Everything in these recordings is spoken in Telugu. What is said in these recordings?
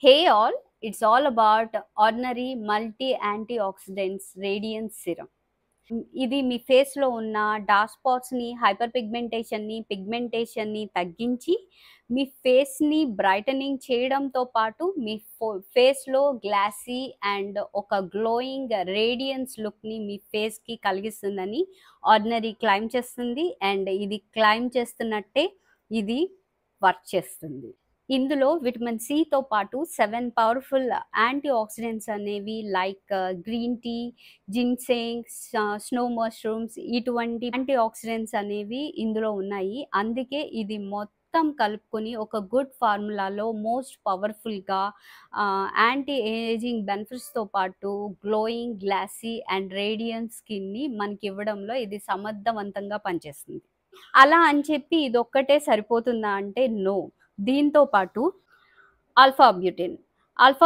Hey all, it's all about ordinary multi antioxidants radiance serum. ఇది మీ ఫేస్‌లో ఉన్న డార్క్ స్పాట్స్‌ని, హైపర్ పిగ్మెంటేషన్‌ని తగ్గించి మీ ఫేస్‌ని బ్రైటనింగ్ చేయడంతో పాటు మీ ఫేస్‌లో గ్లాసీ అండ్ ఒక గ్లోయింగ్ రేడియన్స్ లుక్‌ని మీ ఫేస్‌కి కలిగిస్తుందని ఆర్డినరీ క్లెయిమ్ చేస్తుంది. అండ్ ఇది క్లెయిమ్ చేస్తున్నట్టే ఇది వర్క్ చేస్తుంది. ఇందులో విటమిన్ సితో పాటు 7 పవర్‌ఫుల్ యాంటీ ఆక్సిడెంట్స్ అనేవి like green tea, ginseng, snow mushrooms ఇటువంటి యాంటీ ఆక్సిడెంట్స్ అనేవి ఇందులో ఉన్నాయి. అందుకే ఇది మొత్తం కలుపుకొని ఒక గుడ్ ఫార్ములాలో మోస్ట్ పవర్‌ఫుల్‌గా యాంటీ ఏజింగ్ బెనిఫిట్స్‌తో పాటు గ్లోయింగ్, గ్లాసీ అండ్ రేడియంట్ స్కిన్‌ని మనకివ్వడంలో ఇది సమర్థవంతంగా పనిచేస్తుంది. అలా అని చెప్పి ఇదొక్కటే సరిపోతుందా అంటే నో. దీంతో పాటు ఆల్ఫా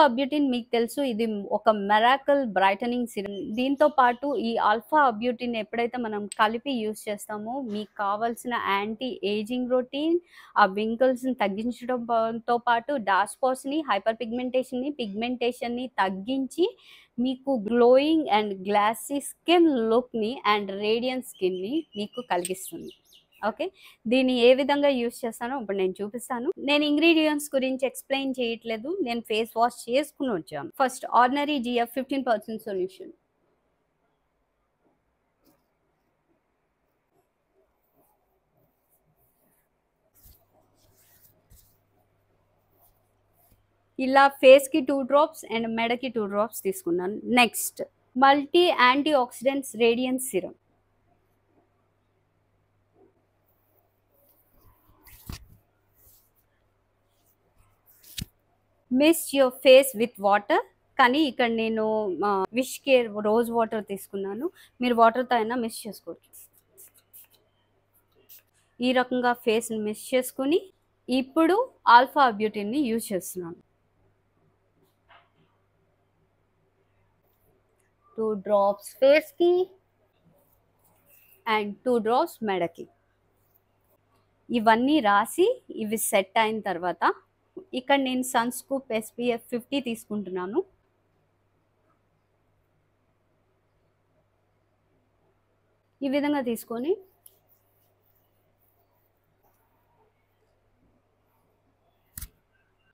అబ్యూటిన్ మీకు తెలుసు, ఇది ఒక మిరాకిల్ బ్రైటనింగ్ సిరమ్. దీంతో పాటు ఈ ఆల్ఫా అబ్యూటిన్ ఎప్పుడైతే మనం కలిపి యూజ్ చేస్తామో మీకు కావాల్సిన యాంటీ ఏజింగ్ రొటీన్, ఆ వింకిల్స్ని తగ్గించడంతో పాటు డార్క్ స్పాట్స్ని, హైపర్ పిగ్మెంటేషన్ని తగ్గించి మీకు గ్లోయింగ్ అండ్ గ్లాసీ స్కిన్ లుక్ని అండ్ రేడియంట్ స్కిన్ని మీకు కలిగిస్తుంది. ఓకే, దీన్ని ఏ విధంగా యూజ్ చేస్తానో ఇప్పుడు నేను చూపిస్తాను. నేను ఇంగ్రీడియంట్స్ గురించి ఎక్స్ప్లెయిన్ చేయట్లేదు, నేను ఫేస్ వాష్ చేసుకుని వచ్చాను. ఫస్ట్ ఆర్డినరీ GF 15% సొల్యూషన్, ఇలా ఫేస్కి 2 డ్రాప్స్ అండ్ మెడకి 2 డ్రాప్స్ తీసుకున్నాను. Next multi antioxidants radiance serum. Mist your face with water, కానీ ఇక్కడ నేను విష్ కేర్ రోజ్ వాటర్ తీసుకున్నాను. మీరు వాటర్తో అయినా మిక్స్ చేసుకోవచ్చు. ఈ రకంగా ఫేస్ని మిక్స్ చేసుకుని ఇప్పుడు ఆల్ఫా అబ్యూటిన్ని యూజ్ చేస్తున్నాను. 2 డ్రాప్స్ ఫేస్కి అండ్ 2 డ్రాప్స్ మెడకి. ఇవన్నీ రాసి ఇవి సెట్ అయిన తర్వాత ఇక్కడ నేను సన్స్కూప్ SPF 50 తీసుకుంటున్నాను. ఈ విధంగా తీసుకొని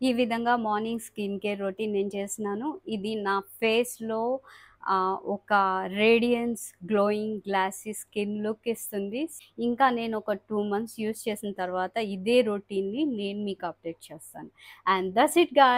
ఈ విధంగా మార్నింగ్ స్కిన్ కేర్ రొటీన్ నేను చేస్తున్నాను. ఇది నా ఫేస్లో ఒక radiance, glowing, glossy skin look ఇస్తుంది. ఇంకా నేను ఒక 2 months యూజ్ చేసిన తర్వాత ఇదే రొటీన్ని నేను మీకు అప్డేట్ చేస్తాను. And that's it guys.